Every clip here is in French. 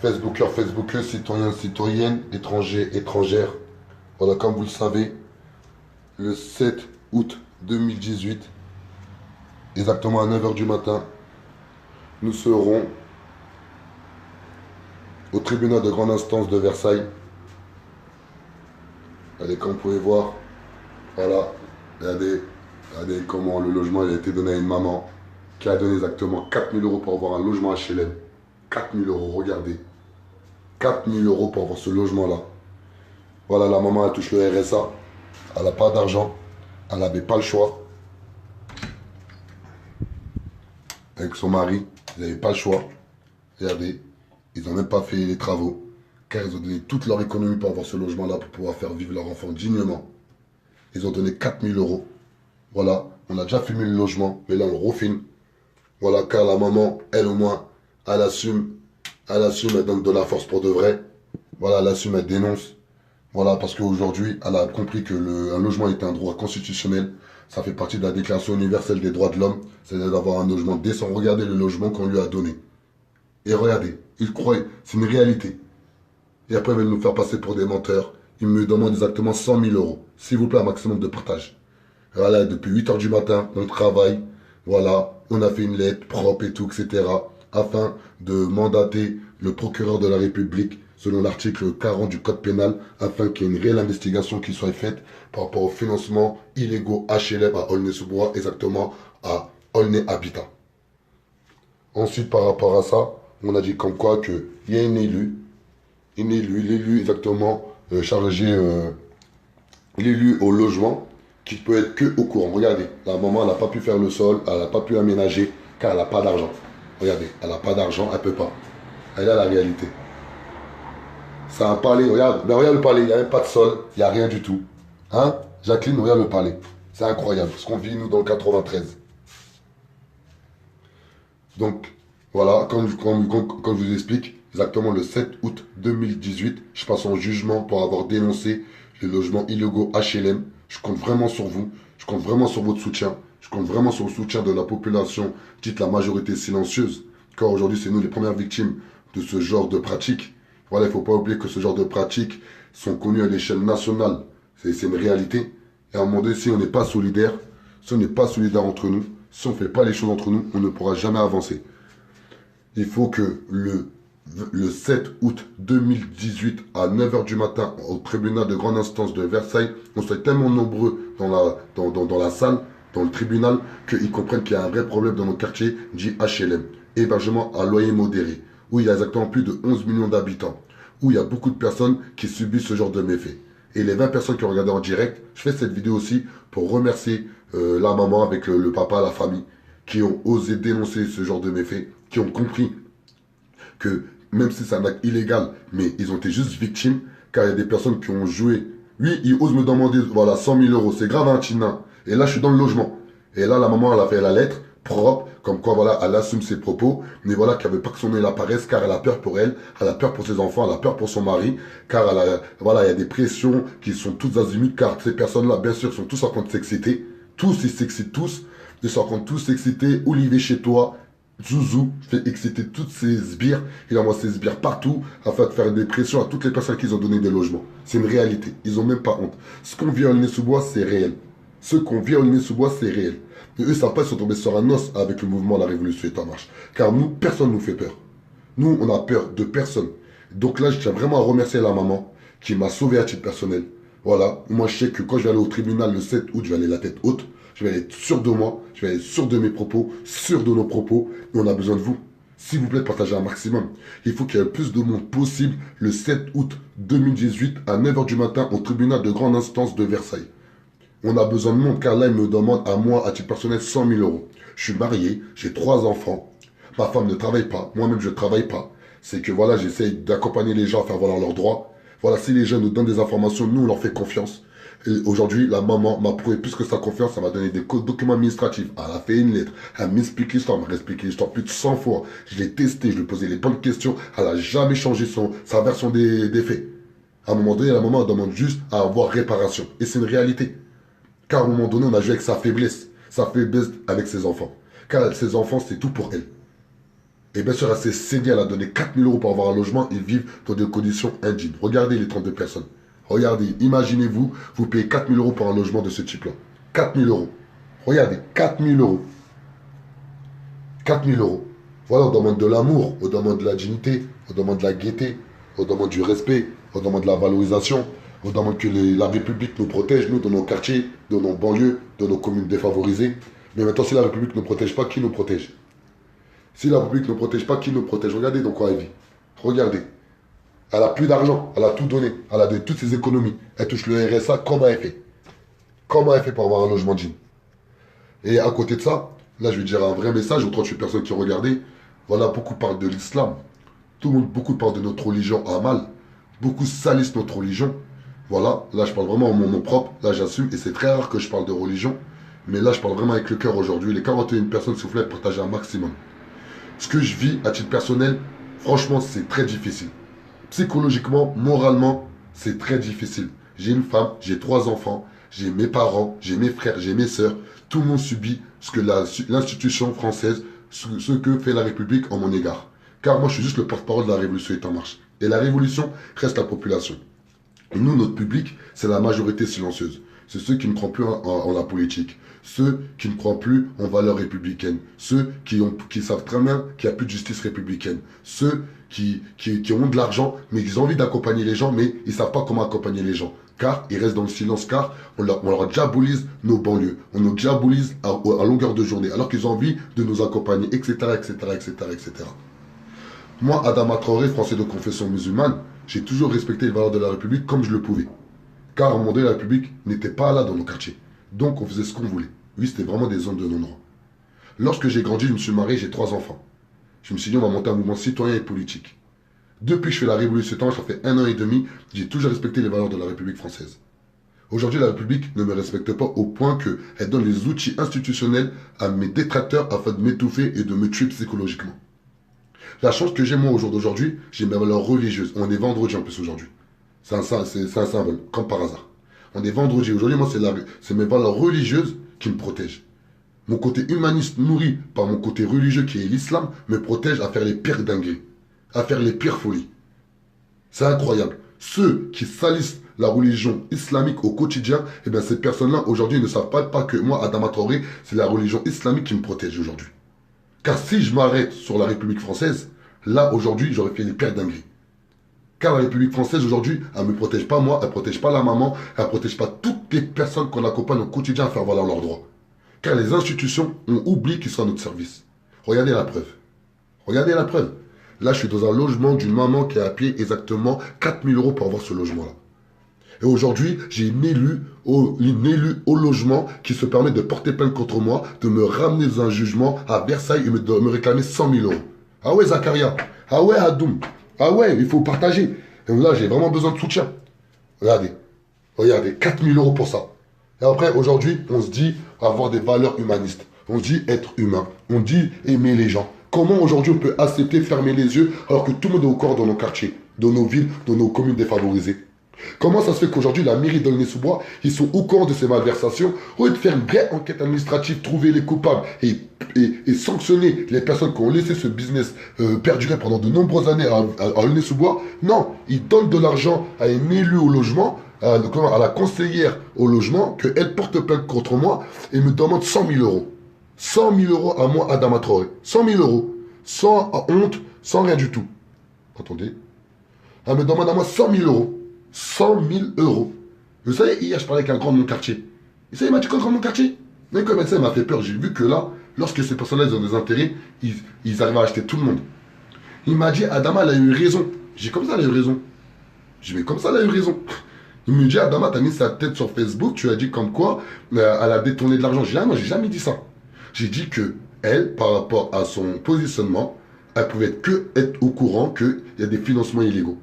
Facebookers, Facebookers, citoyens, citoyennes, étrangers, étrangères. Voilà, comme vous le savez, le 7 août 2018, exactement à 9 heures du matin, nous serons au tribunal de grande instance de Versailles. Allez, comme vous pouvez voir, voilà, regardez comment le logement a été donné à une maman qui a donné exactement 4 000 € pour avoir un logement HLM. 4 000 €, regardez. 4 000 € pour avoir ce logement-là. Voilà, la maman, elle touche le RSA. Elle n'a pas d'argent. Elle n'avait pas le choix. Avec son mari, ils n'avaient pas le choix. Regardez, ils n'ont même pas fait les travaux. Car ils ont donné toute leur économie pour avoir ce logement-là, pour pouvoir faire vivre leur enfant dignement. Ils ont donné 4 000 €. Voilà, on a déjà filmé le logement, mais là on le refilme. Voilà, car la maman, elle au moins, elle assume, elle donne de la force pour de vrai. Voilà, elle assume, elle dénonce. Voilà, parce qu'aujourd'hui, elle a compris que un logement est un droit constitutionnel. Ça fait partie de la Déclaration universelle des droits de l'homme, c'est-à-dire d'avoir un logement décent. Regardez le logement qu'on lui a donné. Et regardez, il croit, c'est une réalité. Et après, ils veulent nous faire passer pour des menteurs. Ils me demandent exactement 100 000 €. S'il vous plaît, un maximum de partage. Voilà, depuis 8 heures du matin, on travaille. Voilà, on a fait une lettre propre et tout, etc. Afin de mandater le procureur de la République, selon l'article 40 du Code pénal, afin qu'il y ait une réelle investigation qui soit faite par rapport au financement illégaux HLM à Aulnay-sous-Bois, exactement à Aulnay Habitat. Ensuite, par rapport à ça, on a dit comme quoi qu'il y a l'élu exactement chargé, l'élu au logement, qui peut être que au courant. Regardez, la maman, elle n'a pas pu faire le sol, elle n'a pas pu aménager, car elle n'a pas d'argent. Regardez, elle n'a pas d'argent, elle ne peut pas. Elle a la réalité. Ça a un palais, regarde, mais regarde le palais, il n'y a même pas de sol, il n'y a rien du tout. Hein, Jacqueline, regarde le palais. C'est incroyable, ce qu'on vit, nous, dans le 93. Donc, voilà, comme je vous explique, exactement le 7 août 2018, je passe en jugement pour avoir dénoncé les logements illégaux HLM. Je compte vraiment sur vous, je compte vraiment sur votre soutien, je compte vraiment sur le soutien de la population, dite la majorité silencieuse, car aujourd'hui c'est nous les premières victimes de ce genre de pratiques. Voilà, il ne faut pas oublier que ce genre de pratiques sont connues à l'échelle nationale, c'est une réalité. Et à un moment donné, si on n'est pas solidaire, si on n'est pas solidaire entre nous, si on ne fait pas les choses entre nous, on ne pourra jamais avancer. Il faut que le 7 août 2018 à 9 heures du matin au tribunal de grande instance de Versailles, on soit tellement nombreux dans la salle, dans le tribunal, qu'ils comprennent qu'il y a un vrai problème dans nos quartiers dit HLM, hébergement à loyer modéré, où il y a exactement plus de 11 millions d'habitants, où il y a beaucoup de personnes qui subissent ce genre de méfaits. Et les 20 personnes qui ont regardé en direct, je fais cette vidéo aussi pour remercier la maman avec le papa, la famille, qui ont osé dénoncer ce genre de méfaits, qui ont compris que même si c'est un acte illégal, mais ils ont été juste victimes, car il y a des personnes qui ont joué. Lui, il ose me demander, voilà, 100 000 €, c'est grave, hein, Tina. Et là, je suis dans le logement. Et là, la maman, elle a fait la lettre, propre, comme quoi, voilà, elle assume ses propos, mais voilà, qu'elle veut pas que son nez apparaisse, car elle a peur pour elle, elle a peur pour ses enfants, elle a peur pour son mari, car voilà, il y a des pressions qui sont toutes azimuts, car ces personnes-là, bien sûr, sont tous en train de s'exciter. Tous, ils s'excitent tous. Ils sont en train de tous s'exciter. Olivier chez toi, Zouzou fait exciter toutes ces sbires, il envoie ses sbires partout afin de faire des pressions à toutes les personnes qui ont donné des logements. C'est une réalité, ils n'ont même pas honte. Ce qu'on vit à Aulnay-sous-Bois, c'est réel. Ce qu'on vit à Aulnay-sous-Bois, c'est réel. Et eux, ça pas, ils sont tombés sur un os avec le mouvement La Révolution est en marche. Car nous, personne ne nous fait peur. Nous, on a peur de personne. Donc là, je tiens vraiment à remercier la maman qui m'a sauvé à titre personnel. Voilà, moi je sais que quand je vais aller au tribunal le 7 août, je vais aller la tête haute. Je vais être sûr de moi, je vais être sûr de mes propos, sûr de nos propos. Et on a besoin de vous. S'il vous plaît, partagez un maximum. Il faut qu'il y ait le plus de monde possible le 7 août 2018 à 9 heures du matin au tribunal de grande instance de Versailles. On a besoin de monde car là, il me demande à moi, à titre personnel, 100 000 €. Je suis marié, j'ai 3 enfants. Ma femme ne travaille pas, moi-même je ne travaille pas. C'est que voilà, j'essaye d'accompagner les gens à faire valoir leurs droits. Voilà, si les jeunes nous donnent des informations, nous on leur fait confiance. Et aujourd'hui, la maman m'a prouvé plus que sa confiance, elle m'a donné des documents administratifs. Elle a fait une lettre, elle m'explique l'histoire, elle m'a expliqué l'histoire plus de 100 fois. Je l'ai testé, je lui ai posé les bonnes questions, elle n'a jamais changé sa version des faits. À un moment donné, la maman elle demande juste à avoir réparation. Et c'est une réalité. Car à un moment donné, on a joué avec sa faiblesse avec ses enfants. Car ses enfants, c'est tout pour elle. Et bien sûr, elle s'est saignée, elle a donné 4 000 € pour avoir un logement et vivre dans des conditions indignes. Regardez les 32 personnes. Regardez, imaginez-vous, vous payez 4 000 € pour un logement de ce type-là. 4 000 €. Regardez, 4 000 €. 4 000 €. Voilà, on demande de l'amour, on demande de la dignité, on demande de la gaieté, on demande du respect, on demande de la valorisation, on demande que la République nous protège, nous, dans nos quartiers, dans nos banlieues, dans nos communes défavorisées. Mais maintenant, si la République ne nous protège pas, qui nous protège? Si la République ne nous protège pas, qui nous protège? Regardez dans quoi elle vit. Regardez. Elle a plus d'argent, elle a tout donné, elle a donné toutes ses économies. Elle touche le RSA, comment elle fait? Comment elle fait pour avoir un logement digne? Et à côté de ça, là je vais dire un vrai message aux 38 personnes qui ont regardé. Voilà, beaucoup parlent de l'islam. Tout le monde, beaucoup parlent de notre religion à mal. Beaucoup salissent notre religion. Voilà, là je parle vraiment en mon nom propre, là j'assume, et c'est très rare que je parle de religion. Mais là je parle vraiment avec le cœur aujourd'hui. Les 41 personnes, s'il vous plaît, partagez un maximum. Ce que je vis à titre personnel, franchement, c'est très difficile. Psychologiquement, moralement, c'est très difficile. J'ai une femme, j'ai 3 enfants, j'ai mes parents, j'ai mes frères, j'ai mes sœurs. Tout le monde subit ce que l'institution française, ce que fait la République en mon égard. Car moi, je suis juste le porte-parole de la Révolution est en marche. Et la Révolution reste la population. Et nous, notre public, c'est la majorité silencieuse. C'est ceux qui ne croient plus en la politique. Ceux qui ne croient plus en valeurs républicaines. Ceux qui savent très bien qu'il n'y a plus de justice républicaine. Ceux qui ont de l'argent, mais ils ont envie d'accompagner les gens, mais ils ne savent pas comment accompagner les gens. Car ils restent dans le silence, car on leur diabolise nos banlieues. On nous diabolise à longueur de journée, alors qu'ils ont envie de nous accompagner, etc., etc., etc., etc. Moi, Adama Traoré, français de confession musulmane, j'ai toujours respecté les valeurs de la République comme je le pouvais. Car à un moment donné, la République n'était pas là dans nos quartiers. Donc on faisait ce qu'on voulait. Oui, c'était vraiment des zones de non-droit. Lorsque j'ai grandi, je me suis marié, j'ai 3 enfants. Je me suis dit, on va monter un mouvement citoyen et politique. Depuis que je fais la Révolution, ça fait 1 an et demi, j'ai toujours respecté les valeurs de la République française. Aujourd'hui, la République ne me respecte pas au point qu'elle donne les outils institutionnels à mes détracteurs afin de m'étouffer et de me tuer psychologiquement. La chance que j'ai moi au jour d'aujourd'hui, j'ai mes valeurs religieuses. On est vendredi en plus aujourd'hui. C'est un symbole, comme par hasard. On est vendredi. Aujourd'hui, moi, c'est mes valeurs religieuses qui me protègent. Mon côté humaniste nourri par mon côté religieux qui est l'islam me protège à faire les pires dingueries, à faire les pires folies. C'est incroyable. Ceux qui salissent la religion islamique au quotidien, eh bien ces personnes-là aujourd'hui ne savent pas que moi, Adama Traoré, c'est la religion islamique qui me protège aujourd'hui. Car si je m'arrête sur la République française, là aujourd'hui j'aurais fait les pires dingueries. Car la République française aujourd'hui, elle ne me protège pas moi, elle ne protège pas la maman, elle ne protège pas toutes les personnes qu'on accompagne au quotidien à faire valoir leurs droits. Car les institutions ont oublié qu'ils sont à notre service. Regardez la preuve. Regardez la preuve. Là, je suis dans un logement d'une maman qui a payé exactement 4 000 € pour avoir ce logement-là. Et aujourd'hui, j'ai une élue au logement qui se permet de porter plainte contre moi, de me ramener dans un jugement à Versailles et de me réclamer 100 000 €. Ah ouais, Zakaria. Ah ouais, Adoum. Ah ouais, il faut partager. Et là, j'ai vraiment besoin de soutien. Regardez. Regardez, 4 000 € pour ça. Et après, aujourd'hui, on se dit avoir des valeurs humanistes. On se dit être humain. On dit aimer les gens. Comment aujourd'hui on peut accepter fermer les yeux alors que tout le monde est au corps dans nos quartiers, dans nos villes, dans nos communes défavorisées? Comment ça se fait qu'aujourd'hui la mairie d'Aulnay-sous-Bois, ils sont au courant de ces malversations, au lieu de faire une vraie enquête administrative, trouver les coupables et sanctionner les personnes qui ont laissé ce business perdurer pendant de nombreuses années à Aulnay-sous-Bois? Non, ils donnent de l'argent à une élue au logement, à la conseillère au logement, qu'elle porte plainte contre moi et me demande 100 000 €. 100 000 € à moi, Adama Traoré. 100 000 €. Sans honte, sans rien du tout. Attendez. Elle me demande à moi 100 000 €. 100 000 €. Vous savez, hier, je parlais avec un grand de mon quartier. Vous savez, il m'a dit quoi, grand de mon quartier? Mais comme ça, il m'a fait peur. J'ai vu que là, lorsque ces personnes-là ont des intérêts, ils arrivent à acheter tout le monde. Il m'a dit, Adama, elle a eu raison. J'ai dit, comme ça, elle a eu raison. J'ai dit, mais comme ça, elle a eu raison. Il me dit, Adama, t'as mis sa tête sur Facebook, tu as dit comme quoi elle a détourné de l'argent. J'ai dit, ah, moi, j'ai jamais dit ça. J'ai dit que elle, par rapport à son positionnement, elle pouvait être au courant qu'il y a des financements illégaux.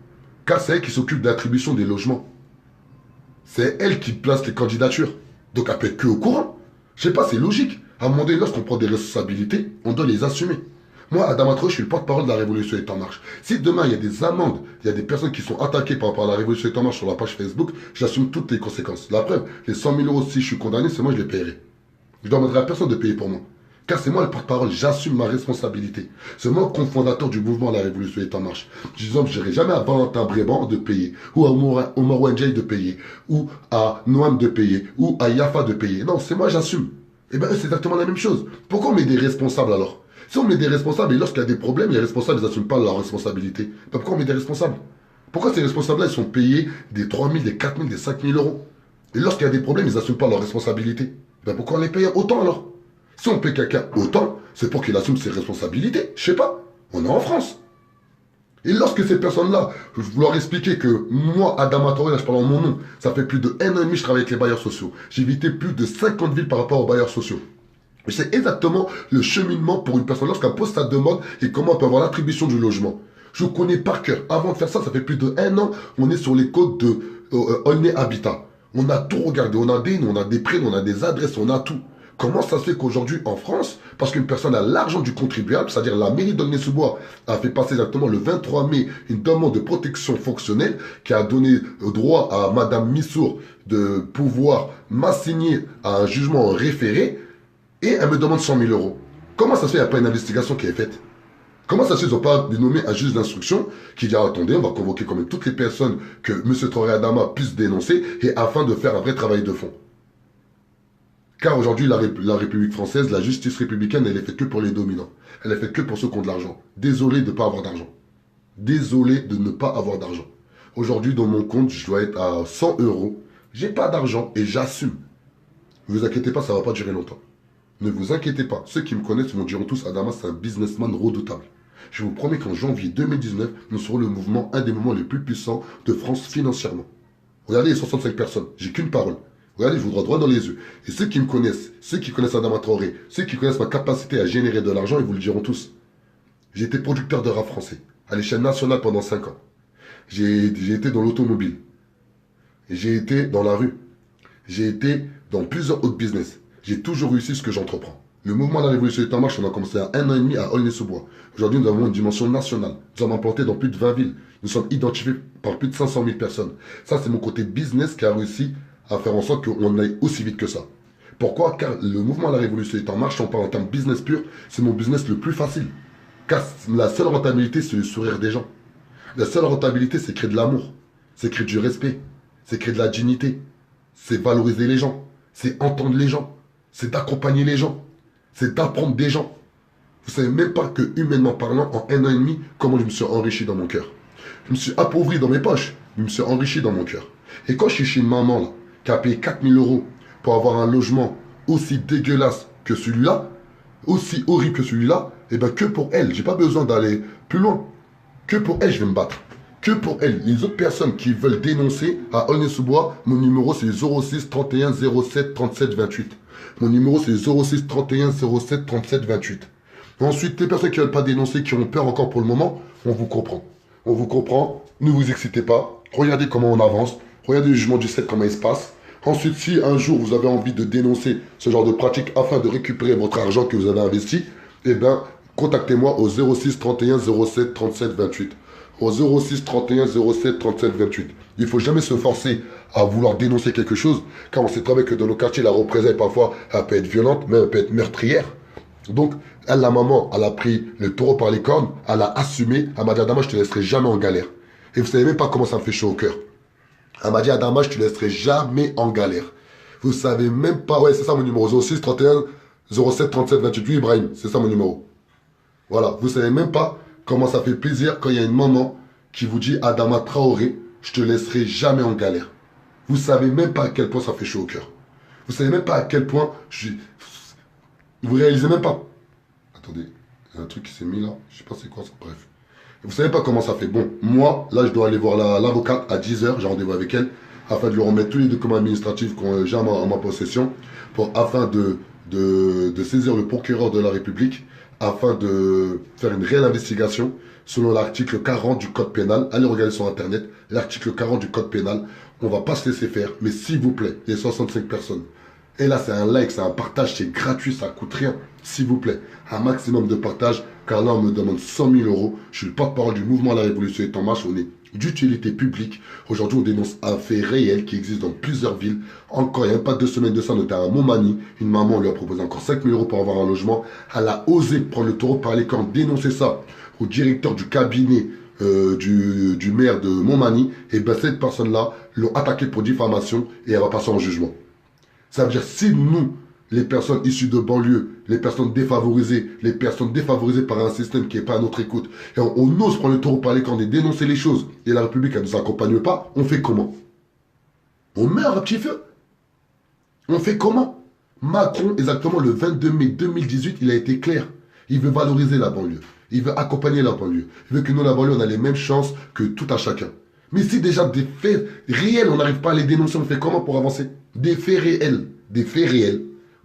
Car c'est elle qui s'occupe de l'attribution des logements. C'est elle qui place les candidatures. Donc elle peut être que au courant. Je sais pas, c'est logique. À un moment donné, lorsqu'on prend des responsabilités, on doit les assumer. Moi, Adama Traoré, je suis le porte-parole de la Révolution est en marche. Si demain, il y a des amendes, il y a des personnes qui sont attaquées par rapport à la Révolution est en marche sur la page Facebook, j'assume toutes les conséquences. La preuve, les 100 000 €, si je suis condamné, c'est moi, je les paierai. Je ne demanderai à personne de payer pour moi. Car c'est moi le porte-parole, j'assume ma responsabilité. C'est moi le cofondateur du mouvement La Révolution est en marche. Disons que je n'irai jamais à Valentin Bréban de payer, ou à Omar Wenjay de payer, ou à Noam de payer, ou à Yafa de payer. Non, c'est moi, j'assume. Et bien, c'est exactement la même chose. Pourquoi on met des responsables alors? Si on met des responsables et lorsqu'il y a des problèmes, les responsables n'assument pas leur responsabilité. Ben, pourquoi on met des responsables? Pourquoi ces responsables-là, ils sont payés des 3 000, des 4 000, des 5 000 euros? Et lorsqu'il y a des problèmes, ils n'assument pas leur responsabilité. Ben, pourquoi on les paye autant alors? Si on paye quelqu'un autant, c'est pour qu'il assume ses responsabilités. Je sais pas. On est en France. Et lorsque ces personnes-là, je leur expliquer que moi, Adama Traoré, là je parle en mon nom, ça fait plus de 1 an et demi que je travaille avec les bailleurs sociaux. J'ai visité plus de 50 villes par rapport aux bailleurs sociaux. Je sais exactement le cheminement pour une personne lorsqu'elle pose sa demande et comment elle peut avoir l'attribution du logement. Je connais par cœur. Avant de faire ça, ça fait plus de 1 an, on est sur les côtes de Aulnay Habitat. On a tout regardé, on a des noms, on a des prénoms, on a des adresses, on a tout. Comment ça se fait qu'aujourd'hui en France, parce qu'une personne a l'argent du contribuable, c'est-à-dire la mairie d'Aulnay-sous-Bois a fait passer exactement le 23 mai une demande de protection fonctionnelle qui a donné droit à Madame Missour de pouvoir m'assigner à un jugement référé et elle me demande 100 000 euros. Comment ça se fait qu'il n'y a pas une investigation qui est faite? Comment ça se fait qu'ils n'ont pas dénommé un juge d'instruction qui dit attendez, on va convoquer quand même toutes les personnes que M. Traoré Adama puisse dénoncer et afin de faire un vrai travail de fond. Car aujourd'hui, la République française, la justice républicaine, elle est faite que pour les dominants. Elle est faite que pour ceux qui ont de l'argent. Désolé de ne pas avoir d'argent. Désolé de ne pas avoir d'argent. Aujourd'hui, dans mon compte, je dois être à 100 euros. J'ai pas d'argent et j'assume. Ne vous inquiétez pas, ça ne va pas durer longtemps. Ne vous inquiétez pas. Ceux qui me connaissent me diront tous, Adama, c'est un businessman redoutable. Je vous promets qu'en janvier 2019, nous serons un des mouvements les plus puissants de France financièrement. Regardez les 65 personnes. J'ai qu'une parole. Regardez, je vous droit dans les yeux. Et ceux qui me connaissent, ceux qui connaissent Adama Traoré, ceux qui connaissent ma capacité à générer de l'argent, ils vous le diront tous. J'ai été producteur de rap français à l'échelle nationale pendant 5 ans. J'ai été dans l'automobile. J'ai été dans la rue. J'ai été dans plusieurs autres business. J'ai toujours réussi ce que j'entreprends. Le mouvement de la Révolution est en marche, on a commencé à 1 an et demi à Aulnay-sous-Bois. Aujourd'hui, nous avons une dimension nationale. Nous sommes implantés dans plus de 20 villes. Nous sommes identifiés par plus de 500 000 personnes. Ça, c'est mon côté business qui a réussi à faire en sorte qu'on aille aussi vite que ça. Pourquoi? Car le mouvement de la Révolution est en marche, on parle en termes business pur, c'est mon business le plus facile. Car la seule rentabilité, c'est le sourire des gens. La seule rentabilité, c'est créer de l'amour, c'est créer du respect, c'est créer de la dignité, c'est valoriser les gens, c'est entendre les gens, c'est d'accompagner les gens, c'est d'apprendre des gens. Vous savez même pas que, humainement parlant, en 1 an et demi, comment je me suis enrichi dans mon cœur. Je me suis appauvri dans mes poches, mais je me suis enrichi dans mon cœur. Et quand je suis chez une maman, là, qui a payé 4 000 euros pour avoir un logement aussi dégueulasse que celui-là, aussi horrible que celui-là, et bien que pour elle, j'ai pas besoin d'aller plus loin. Que pour elle, je vais me battre. Que pour elle. Les autres personnes qui veulent dénoncer à Aulnay-sous-Bois, mon numéro c'est 06 31 07 37 28. Mon numéro c'est 06 31 07 37 28. Ensuite, les personnes qui ne veulent pas dénoncer, qui ont peur encore pour le moment, on vous comprend. On vous comprend, ne vous excitez pas. Regardez comment on avance. Regardez le jugement du 7, comment il se passe. Ensuite, si un jour vous avez envie de dénoncer ce genre de pratique afin de récupérer votre argent que vous avez investi, eh bien, contactez-moi au 06 31 07 37 28. Au 06 31 07 37 28. Il ne faut jamais se forcer à vouloir dénoncer quelque chose, car on sait très bien que dans nos quartiers, la représailles, parfois, elle peut être violente, mais elle peut être meurtrière. Donc, elle, la maman, elle a pris le taureau par les cornes, elle a assumé, elle m'a dit, Adama, je te laisserai jamais en galère. Et vous savez même pas comment ça me fait chaud au cœur. Elle m'a dit, Adama, je te laisserai jamais en galère. Vous savez même pas, ouais, c'est ça mon numéro, 06 31 07 37 28. Oui, Ibrahim, c'est ça mon numéro. Voilà, vous savez même pas comment ça fait plaisir quand il y a une maman qui vous dit, Adama Traoré, je te laisserai jamais en galère. Vous savez même pas à quel point ça fait chaud au cœur. Vous savez même pas à quel point vous réalisez même pas. Attendez, il y a un truc qui s'est mis là, je sais pas c'est quoi ça, bref. Vous savez pas comment ça fait. Bon, moi, là, je dois aller voir l'avocate à 10 h, j'ai rendez-vous avec elle, afin de lui remettre tous les documents administratifs que j'ai en ma possession, afin de saisir le procureur de la République, afin de faire une réelle investigation selon l'article 40 du Code pénal. Allez regarder sur Internet, l'article 40 du Code pénal. On va pas se laisser faire, mais s'il vous plaît, les 65 personnes, Et là, c'est un like, c'est un partage, c'est gratuit, ça coûte rien. S'il vous plaît, un maximum de partage, car là, on me demande 100 000 euros. Je suis le porte-parole du mouvement La Révolution est en marche. On est d'utilité publique. Aujourd'hui, on dénonce un fait réel qui existe dans plusieurs villes. Encore, il n'y a même pas 2 semaines de ça, on était à Montmagny. Une maman, on lui a proposé encore 5 000 euros pour avoir un logement. Elle a osé prendre le taureau par les cornes, dénoncer ça au directeur du cabinet du maire de Montmagny. Et ben, cette personne-là l'ont attaqué pour diffamation et elle va passer en jugement. Ça veut dire, si nous, les personnes issues de banlieue, les personnes défavorisées par un système qui n'est pas à notre écoute, et on ose prendre le taureau par les cornes et dénoncer les choses, et la République, elle ne nous accompagne pas, on fait comment? On meurt à petit feu. On fait comment? Macron, exactement le 22 mai 2018, il a été clair. Il veut valoriser la banlieue. Il veut accompagner la banlieue. Il veut que nous, la banlieue, on a les mêmes chances que tout à chacun. Mais si déjà des faits réels, on n'arrive pas à les dénoncer, on fait comment pour avancer? Des faits réels,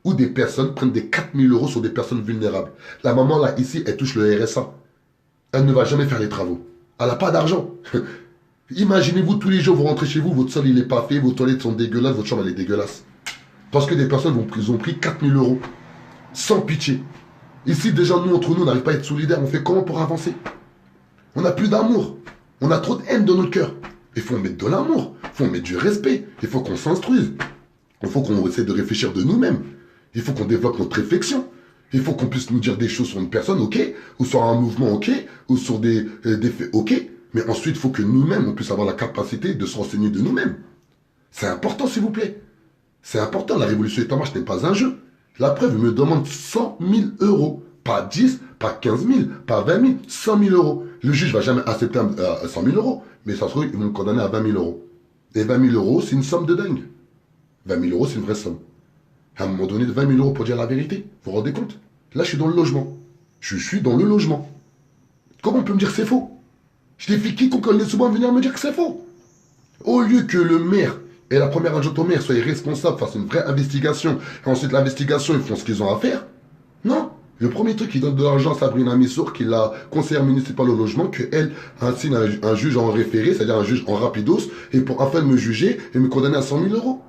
où des personnes prennent des 4 000 euros sur des personnes vulnérables. La maman, là, ici, elle touche le RSA. Elle ne va jamais faire les travaux. Elle n'a pas d'argent. Imaginez-vous, tous les jours, vous rentrez chez vous, votre sol, il n'est pas fait, vos toilettes sont dégueulasses, votre chambre, elle est dégueulasse. Parce que des personnes ont pris 4 000 euros. Sans pitié. Ici, déjà, nous, entre nous, on n'arrive pas à être solidaires. On fait comment pour avancer? On n'a plus d'amour. On a trop de haine dans notre cœur. Il faut mettre de l'amour. Il faut mettre du respect. Il faut qu'on s'instruise. Il faut qu'on essaie de réfléchir de nous-mêmes. Il faut qu'on développe notre réflexion. Il faut qu'on puisse nous dire des choses sur une personne, ok, ou sur un mouvement, ok, ou sur des faits, ok. Mais ensuite, il faut que nous-mêmes, on puisse avoir la capacité de se renseigner de nous-mêmes. C'est important, s'il vous plaît. C'est important. La révolution est en marche n'est pas un jeu. La preuve, il me demande 100 000 euros. Pas 10, pas 15 000, pas 20 000, 100 000 euros. Le juge ne va jamais accepter 100 000 euros. Mais ça se trouve, ils vont me condamner à 20 000 euros. Et 20 000 euros, c'est une somme de dingue. 20 000 euros, c'est une vraie somme. À un moment donné, 20 000 euros pour dire la vérité. Vous vous rendez compte? Là, je suis dans le logement. Je suis dans le logement. Comment on peut me dire que c'est faux? Je défie quiconque laisse souvent venir me dire que c'est faux. Au lieu que le maire et la première adjointe au maire soient responsables, fassent une vraie investigation, et ensuite l'investigation, ils font ce qu'ils ont à faire. Non. Le premier truc, ils donnent de l'argent à Sabrina Missour, qui est la conseillère municipale au logement, qu'elle insigne un juge en référé, c'est-à-dire un juge en rapidos, et pour afin de me juger et me condamner à 100 000 euros.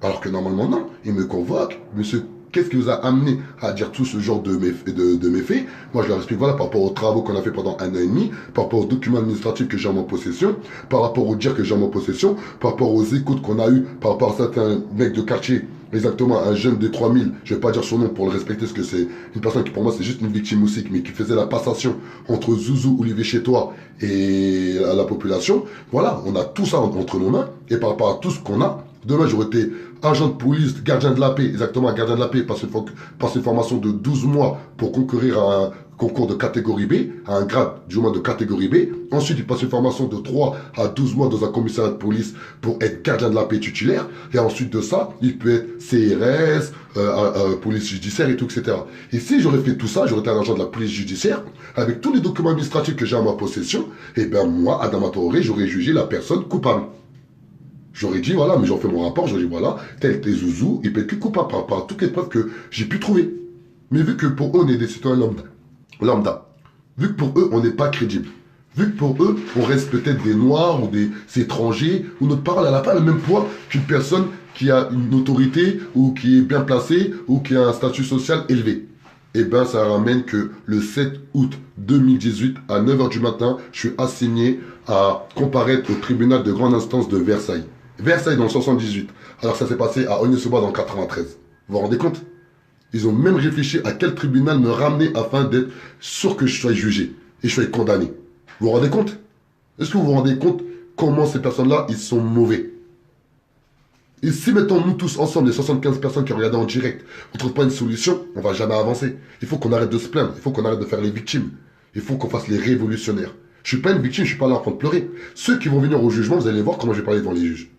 Alors que normalement, non. Il me convoque. Monsieur, qu'est-ce qui vous a amené à dire tout ce genre de méfaits? Moi, je leur explique, voilà, par rapport aux travaux qu'on a fait pendant 1 an et demi, par rapport aux documents administratifs que j'ai en ma possession, par rapport aux dires que j'ai en ma possession, par rapport aux écoutes qu'on a eues, par rapport à certains mecs de quartier, exactement, un jeune des 3000, je vais pas dire son nom pour le respecter, parce que c'est une personne qui, pour moi, c'est juste une victime aussi, mais qui faisait la passation entre Zouzou, Olivier chez toi, et la population. Voilà, on a tout ça entre nos mains, et par rapport à tout ce qu'on a, demain, j'aurais été agent de police, gardien de la paix, exactement, gardien de la paix, passe une formation de 12 mois pour concourir à un concours de catégorie B, à un grade du moins de catégorie B. Ensuite, il passe une formation de 3 à 12 mois dans un commissariat de police pour être gardien de la paix titulaire. Et ensuite de ça, il peut être CRS, police judiciaire et tout, etc. Et si j'aurais fait tout ça, j'aurais été un agent de la police judiciaire, avec tous les documents administratifs que j'ai en ma possession, et ben moi, Adama Traoré, j'aurais jugé la personne coupable. J'aurais dit, voilà, mais j'en fais mon rapport, j'aurais dit, voilà, tel Zouzou, il peut être que coupable par rapport à toutes les preuves que j'ai pu trouver. Mais vu que pour eux, on est des citoyens lambda, vu que pour eux, on n'est pas crédible, vu que pour eux, on reste peut-être des Noirs ou des étrangers, où notre parole n'a pas le même poids qu'une personne qui a une autorité, ou qui est bien placée, ou qui a un statut social élevé. Eh bien, ça ramène que le 7 août 2018, à 9 h du matin, je suis assigné à comparaître au tribunal de grande instance de Versailles. Versailles dans le 78. Alors ça s'est passé à Oigny-sous-Bois dans le 93. Vous vous rendez compte? Ils ont même réfléchi à quel tribunal me ramener afin d'être sûr que je sois jugé et je sois condamné. Vous vous rendez compte? Est-ce que vous vous rendez compte comment ces personnes-là, ils sont mauvais? Et si mettons nous tous ensemble, les 75 personnes qui regardent en direct, on ne trouve pas une solution, on ne va jamais avancer. Il faut qu'on arrête de se plaindre, il faut qu'on arrête de faire les victimes. Il faut qu'on fasse les révolutionnaires. Je ne suis pas une victime, je ne suis pas là en train de pleurer. Ceux qui vont venir au jugement, vous allez voir comment je vais parler devant les juges.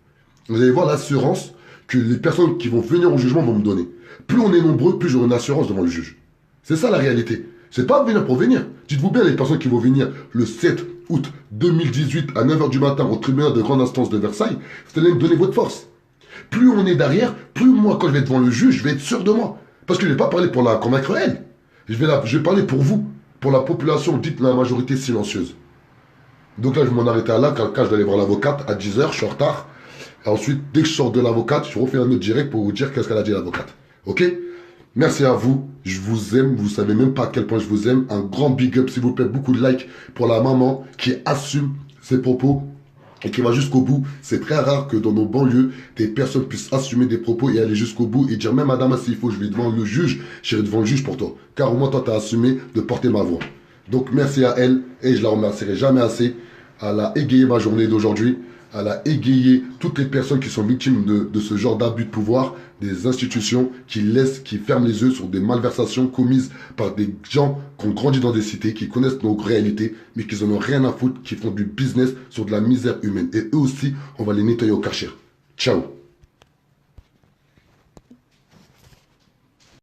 Vous allez voir l'assurance que les personnes qui vont venir au jugement vont me donner. Plus on est nombreux, plus j'aurai une assurance devant le juge. C'est ça la réalité. C'est pas venir pour venir. Dites-vous bien les personnes qui vont venir le 7 août 2018 à 9 h du matin au tribunal de grande instance de Versailles, vous allez me donner votre force. Plus on est derrière, plus moi, quand je vais être devant le juge, je vais être sûr de moi. Parce que je ne vais pas parler pour la convaincre elle. Je vais parler pour vous, pour la population dite la majorité silencieuse. Donc là, je vais m'en arrêter là, car je dois aller voir l'avocate à 10 h, je suis en retard. Et ensuite, dès que je sors de l'avocate, je refais un autre direct pour vous dire qu'est-ce qu'elle a dit l'avocate. Ok? Merci à vous. Je vous aime. Vous savez même pas à quel point je vous aime. Un grand big up, s'il vous plaît. Beaucoup de likes pour la maman qui assume ses propos et qui va jusqu'au bout. C'est très rare que dans nos banlieues, des personnes puissent assumer des propos et aller jusqu'au bout et dire, même madame, s'il faut, je vais devant le juge, j'irai devant le juge pour toi. Car au moins, toi, tu as assumé de porter ma voix. Donc, merci à elle et je la remercierai jamais assez. Elle a égayé ma journée d'aujourd'hui. Elle a égayé toutes les personnes qui sont victimes de ce genre d'abus de pouvoir, des institutions qui ferment les yeux sur des malversations commises par des gens qui ont grandi dans des cités, qui connaissent nos réalités, mais qui n'en ont rien à foutre, qui font du business sur de la misère humaine. Et eux aussi, on va les nettoyer au Karcher. Ciao.